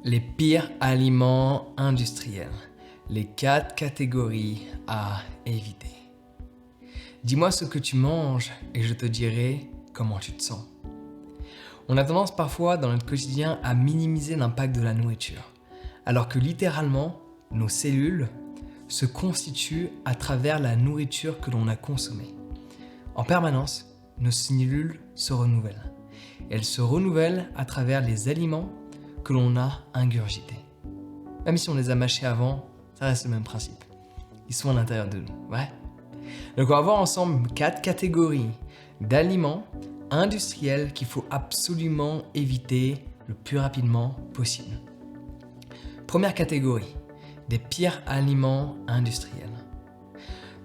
Les pires aliments industriels. Les 4 catégories à éviter. Dis-moi ce que tu manges et je te dirai comment tu te sens. On a tendance parfois dans notre quotidien à minimiser l'impact de la nourriture, alors que littéralement, nos cellules se constituent à travers la nourriture que l'on a consommée. En permanence, nos cellules se renouvellent. Elles se renouvellent à travers les aliments que l'on a ingurgités. Même si on les a mâchés avant, ça reste le même principe. Ils sont à l'intérieur de nous, ouais. Donc on va voir ensemble 4 catégories d'aliments industriels qu'il faut absolument éviter le plus rapidement possible. Première catégorie, des pires aliments industriels.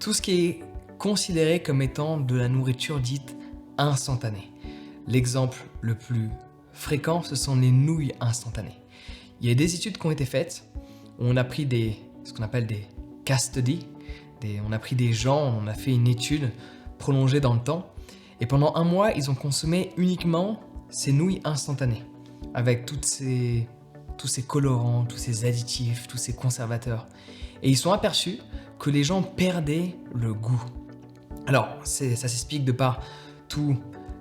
Tout ce qui est considéré comme étant de la nourriture dite instantanée. L'exemple le plus fréquent, ce sont les nouilles instantanées. Il y a des études qui ont été faites où on a pris ce qu'on appelle des case studies. On a pris des gens, on a fait une étude prolongée dans le temps et pendant 1 mois, ils ont consommé uniquement ces nouilles instantanées avec tous ces colorants, tous ces additifs, tous ces conservateurs. Et ils sont aperçus que les gens perdaient le goût. Alors, ça s'explique de par tous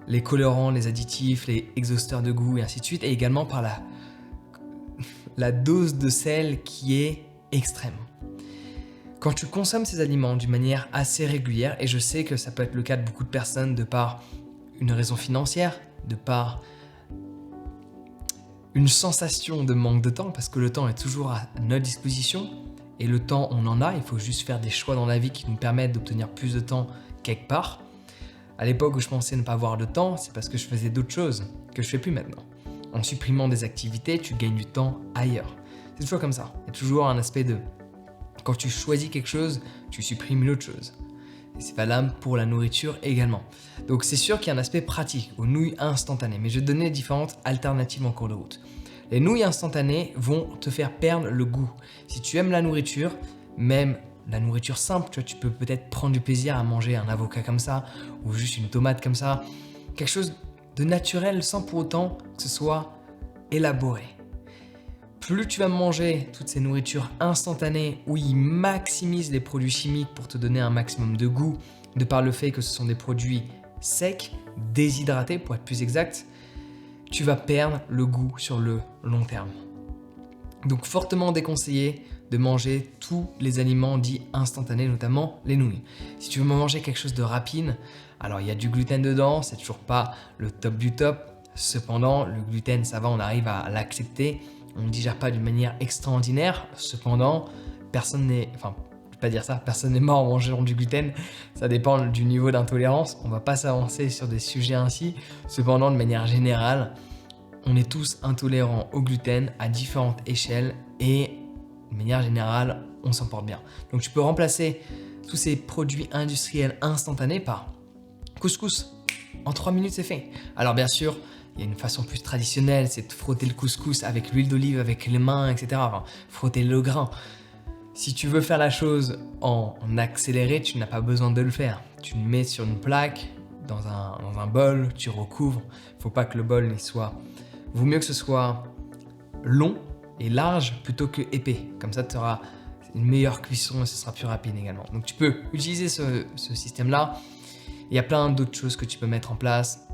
les colorants, les additifs, les exhausteurs de goût et ainsi de suite, et également par la dose de sel qui est extrême. Quand tu consommes ces aliments d'une manière assez régulière, et je sais que ça peut être le cas de beaucoup de personnes de par une raison financière, de par une sensation de manque de temps, parce que le temps est toujours à notre disposition, et le temps on en a, il faut juste faire des choix dans la vie qui nous permettent d'obtenir plus de temps quelque part. À l'époque où je pensais ne pas avoir de temps, c'est parce que je faisais d'autres choses que je fais plus maintenant. En supprimant des activités, tu gagnes du temps ailleurs. C'est toujours comme ça. Il y a toujours un aspect de quand tu choisis quelque chose, tu supprimes une autre chose. Et c'est valable pour la nourriture également. Donc c'est sûr qu'il y a un aspect pratique aux nouilles instantanées, mais je vais te donner différentes alternatives en cours de route. Les nouilles instantanées vont te faire perdre le goût. Si tu aimes la nourriture, même la nourriture simple, tu peux peut-être prendre du plaisir à manger un avocat comme ça, ou juste une tomate comme ça, quelque chose de naturel sans pour autant que ce soit élaboré. Plus tu vas manger toutes ces nourritures instantanées où ils maximisent les produits chimiques pour te donner un maximum de goût, de par le fait que ce sont des produits secs, déshydratés pour être plus exact, tu vas perdre le goût sur le long terme. Donc fortement déconseillé de manger tous les aliments dits instantanés, notamment les nouilles. Si tu veux manger quelque chose de rapide, alors il y a du gluten dedans, c'est toujours pas le top du top. Cependant, le gluten, ça va, on arrive à l'accepter. On ne digère pas d'une manière extraordinaire. Cependant, personne n'est mort en mangeant du gluten. Ça dépend du niveau d'intolérance. On ne va pas s'avancer sur des sujets ainsi. Cependant, de manière générale, on est tous intolérants au gluten à différentes échelles et de manière générale, on s'en porte bien. Donc tu peux remplacer tous ces produits industriels instantanés par couscous. En 3 minutes, c'est fait. Alors bien sûr, il y a une façon plus traditionnelle, c'est de frotter le couscous avec l'huile d'olive, avec les mains, etc. Enfin, frotter le grain. Si tu veux faire la chose en accéléré, tu n'as pas besoin de le faire. Tu le mets sur une plaque, dans un bol, tu recouvres. Il ne faut pas que le bol vaut mieux que ce soit long et large plutôt que épais. Comme ça, tu auras une meilleure cuisson et ce sera plus rapide également. Donc tu peux utiliser ce système-là. Il y a plein d'autres choses que tu peux mettre en place.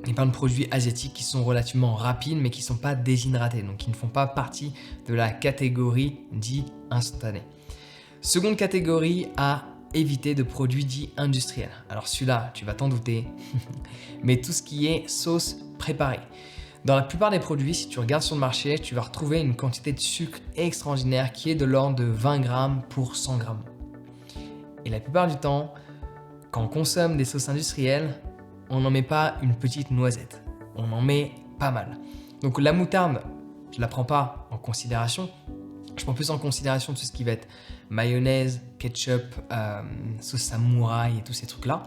Il y a plein de produits asiatiques qui sont relativement rapides mais qui ne sont pas déshydratés, donc qui ne font pas partie de la catégorie dite instantanée. Seconde catégorie à éviter de produits dits industriels. Alors celui-là, tu vas t'en douter, mais tout ce qui est sauce préparée. Dans la plupart des produits, si tu regardes sur le marché, tu vas retrouver une quantité de sucre extraordinaire qui est de l'ordre de 20 grammes pour 100 grammes. Et la plupart du temps, quand on consomme des sauces industrielles, on n'en met pas une petite noisette, on en met pas mal. Donc la moutarde, je ne la prends pas en considération, je prends plus en considération tout ce qui va être mayonnaise, ketchup, sauce samouraï et tous ces trucs-là.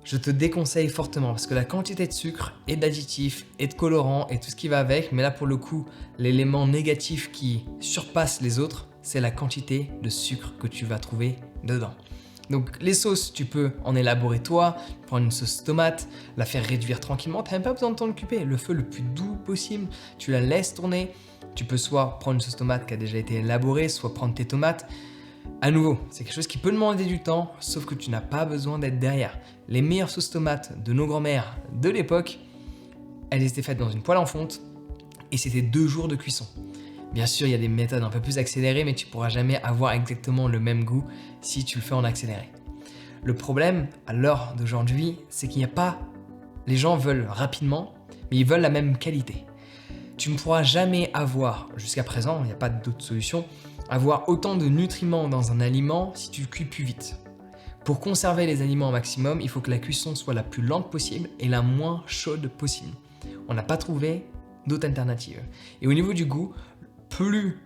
Je te déconseille fortement parce que la quantité de sucre et d'additifs et de colorants et tout ce qui va avec, mais là pour le coup, l'élément négatif qui surpasse les autres, c'est la quantité de sucre que tu vas trouver dedans. Donc les sauces, tu peux en élaborer toi, prendre une sauce tomate, la faire réduire tranquillement, tu n'as même pas besoin de t'en occuper. Le feu le plus doux possible, tu la laisses tourner. Tu peux soit prendre une sauce tomate qui a déjà été élaborée, soit prendre tes tomates. À nouveau, c'est quelque chose qui peut demander du temps, sauf que tu n'as pas besoin d'être derrière. Les meilleures sauces tomates de nos grands-mères de l'époque, elles étaient faites dans une poêle en fonte et c'était 2 jours de cuisson. Bien sûr, il y a des méthodes un peu plus accélérées, mais tu ne pourras jamais avoir exactement le même goût si tu le fais en accéléré. Le problème, à l'heure d'aujourd'hui, c'est qu'il n'y a pas... Les gens veulent rapidement, mais ils veulent la même qualité. Tu ne pourras jamais avoir, jusqu'à présent, il n'y a pas d'autre solution, avoir autant de nutriments dans un aliment si tu le cuis plus vite. Pour conserver les aliments au maximum, il faut que la cuisson soit la plus lente possible et la moins chaude possible. On n'a pas trouvé d'autres alternatives. Et au niveau du goût, plus,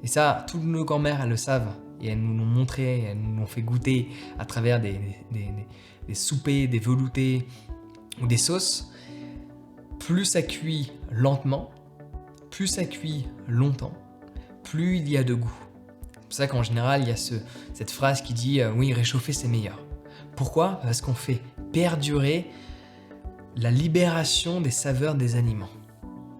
et ça, toutes nos grand-mères, elles le savent, et elles nous l'ont montré, elles nous l'ont fait goûter à travers des soupers, des veloutés ou des sauces, plus ça cuit lentement, plus ça cuit longtemps, plus il y a de goût. C'est pour ça qu'en général, il y a cette phrase qui dit « oui, réchauffer c'est meilleur ». Pourquoi ? Parce qu'on fait perdurer la libération des saveurs des aliments.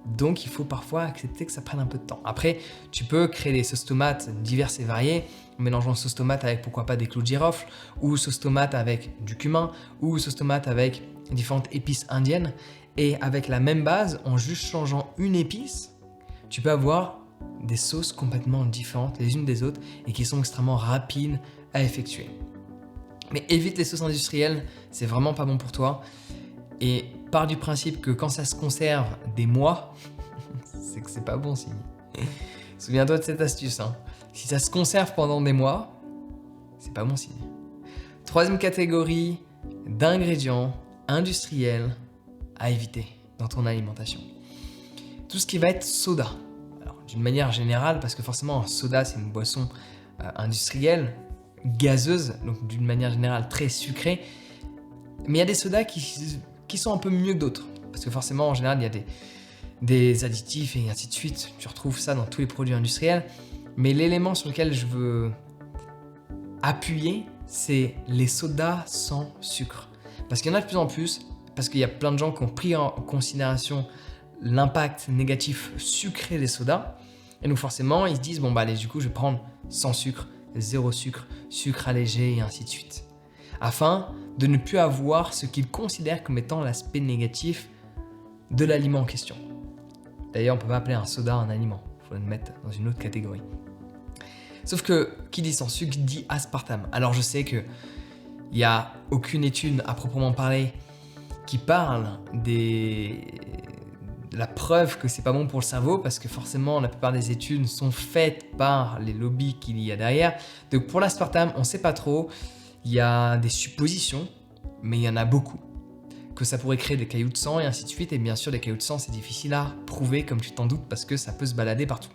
Donc il faut parfois accepter que ça prenne un peu de temps. Après, tu peux créer des sauces tomates diverses et variées, en mélangeant sauce tomate avec pourquoi pas des clous de girofle, ou sauce tomate avec du cumin, ou sauce tomate avec différentes épices indiennes. Et avec la même base, en juste changeant une épice, tu peux avoir des sauces complètement différentes les unes des autres et qui sont extrêmement rapides à effectuer. Mais évite les sauces industrielles, c'est vraiment pas bon pour toi. Et pars du principe que quand ça se conserve des mois, c'est que c'est pas bon signe. Souviens-toi de cette astuce. Si ça se conserve pendant des mois, c'est pas bon signe. Troisième catégorie d'ingrédients industriels à éviter dans ton alimentation. Tout ce qui va être soda. Alors, d'une manière générale, parce que forcément, un soda, c'est une boisson industrielle, gazeuse, donc d'une manière générale très sucrée. Mais il y a des sodas qui sont un peu mieux que d'autres. Parce que forcément, en général, il y a des additifs et ainsi de suite. Tu retrouves ça dans tous les produits industriels. Mais l'élément sur lequel je veux appuyer, c'est les sodas sans sucre. Parce qu'il y en a de plus en plus, parce qu'il y a plein de gens qui ont pris en considération l'impact négatif sucré des sodas. Et donc forcément, ils se disent, bon bah allez, du coup, je vais prendre sans sucre, zéro sucre, sucre allégé et ainsi de suite. Afin de ne plus avoir ce qu'ils considèrent comme étant l'aspect négatif de l'aliment en question. D'ailleurs, on ne peut pas appeler un soda un aliment, il faut le mettre dans une autre catégorie. Sauf que, qui dit sans sucre, dit aspartame. Alors je sais qu'il n'y a aucune étude à proprement parler qui parle de la preuve que c'est pas bon pour le cerveau, parce que forcément la plupart des études sont faites par les lobbies qu'il y a derrière. Donc pour l'aspartame, on ne sait pas trop. Il y a des suppositions, mais il y en a beaucoup. Que ça pourrait créer des cailloux de sang et ainsi de suite. Et bien sûr, les cailloux de sang, c'est difficile à prouver, comme tu t'en doutes, parce que ça peut se balader partout.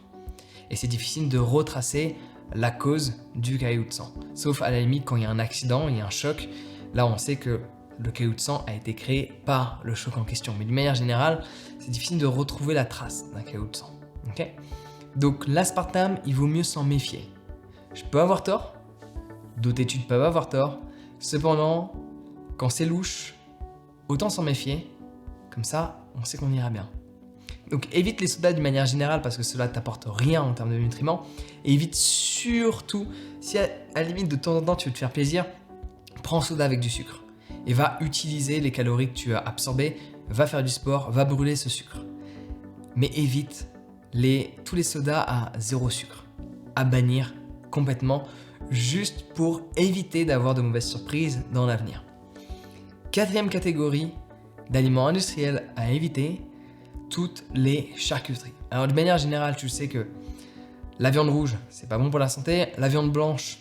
Et c'est difficile de retracer la cause du caillou de sang. Sauf à la limite quand il y a un accident, il y a un choc. Là, on sait que le caillou de sang a été créé par le choc en question. Mais d'une manière générale, c'est difficile de retrouver la trace d'un caillou de sang. Okay ? Donc l'aspartame, il vaut mieux s'en méfier. Je peux avoir tort. D'autres études peuvent avoir tort. Cependant, quand c'est louche, autant s'en méfier. Comme ça, on sait qu'on ira bien. Donc évite les sodas d'une manière générale parce que cela ne t'apporte rien en termes de nutriments. Et évite surtout, si à la limite de temps en temps tu veux te faire plaisir, prends un soda avec du sucre. Et va utiliser les calories que tu as absorbées, va faire du sport, va brûler ce sucre. Mais évite tous les sodas à zéro sucre. À bannir complètement, juste pour éviter d'avoir de mauvaises surprises dans l'avenir. Quatrième catégorie d'aliments industriels à éviter, toutes les charcuteries. Alors de manière générale, tu sais que la viande rouge, c'est pas bon pour la santé. La viande blanche,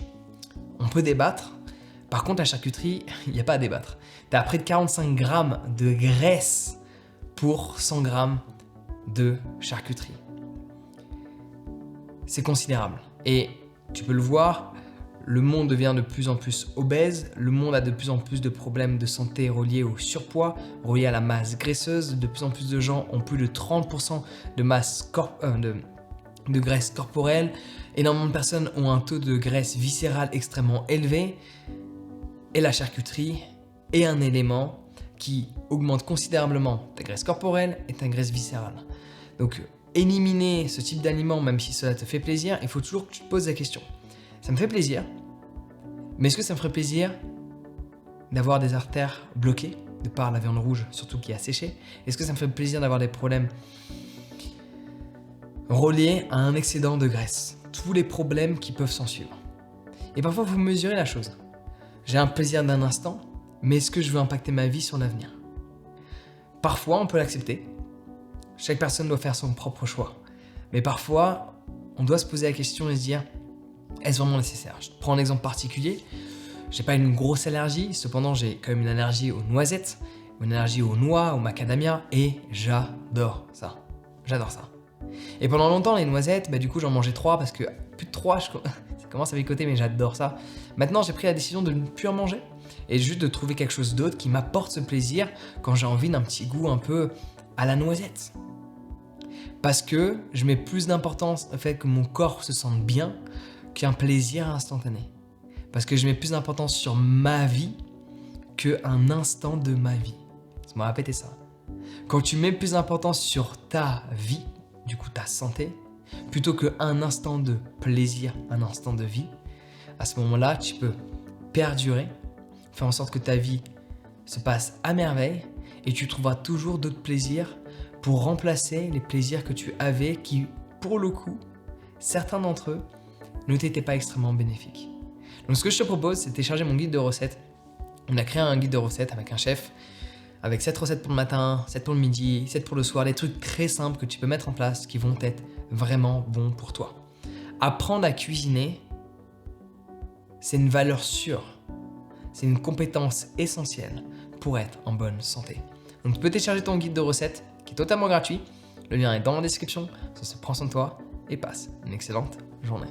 on peut débattre. Par contre, la charcuterie, il n'y a pas à débattre. Tu as près de 45 grammes de graisse pour 100 grammes de charcuterie. C'est considérable. Et tu peux le voir, le monde devient de plus en plus obèse, le monde a de plus en plus de problèmes de santé reliés au surpoids, reliés à la masse graisseuse. De plus en plus de gens ont plus de 30% de masse de graisse corporelle. Énormément de personnes ont un taux de graisse viscérale extrêmement élevé. et la charcuterie est un élément qui augmente considérablement ta graisse corporelle et ta graisse viscérale. Donc, éliminer ce type d'aliment, même si cela te fait plaisir, il faut toujours que tu te poses la question. Ça me fait plaisir, mais est-ce que ça me ferait plaisir d'avoir des artères bloquées de par la viande rouge, surtout qui a séché? Est-ce que ça me fait plaisir d'avoir des problèmes reliés à un excédent de graisse? Tous les problèmes qui peuvent s'en suivre. Et parfois, il faut mesurer la chose. J'ai un plaisir d'un instant, mais est-ce que je veux impacter ma vie sur l'avenir? Parfois, on peut l'accepter. Chaque personne doit faire son propre choix. Mais parfois, on doit se poser la question et se dire, est-ce vraiment nécessaire? Je te prends un exemple particulier. J'ai pas une grosse allergie, cependant j'ai quand même une allergie aux noisettes, une allergie aux noix, aux macadamia, et j'adore ça. J'adore ça. Et pendant longtemps, les noisettes, du coup j'en mangeais 3 parce que plus de 3, ça commence à picoter, mais j'adore ça. Maintenant, j'ai pris la décision de ne plus en manger et juste de trouver quelque chose d'autre qui m'apporte ce plaisir quand j'ai envie d'un petit goût un peu à la noisette. Parce que je mets plus d'importance au fait que mon corps se sente bien qu'un plaisir instantané. Parce que je mets plus d'importance sur ma vie qu'un instant de ma vie. Ça m'a répété ça. Quand tu mets plus d'importance sur ta vie, du coup ta santé, plutôt qu'un instant de plaisir, un instant de vie, à ce moment-là, tu peux perdurer, faire en sorte que ta vie se passe à merveille et tu trouveras toujours d'autres plaisirs pour remplacer les plaisirs que tu avais qui, pour le coup, certains d'entre eux ne t'étaient pas extrêmement bénéfiques. Donc ce que je te propose, c'est de télécharger mon guide de recettes. On a créé un guide de recettes avec un chef, avec 7 recettes pour le matin, 7 pour le midi, 7 pour le soir, des trucs très simples que tu peux mettre en place qui vont être vraiment bons pour toi. Apprendre à cuisiner, c'est une valeur sûre, c'est une compétence essentielle pour être en bonne santé. Donc tu peux télécharger ton guide de recettes qui est totalement gratuit, le lien est dans la description, ça se prend soin de toi et passe une excellente journée.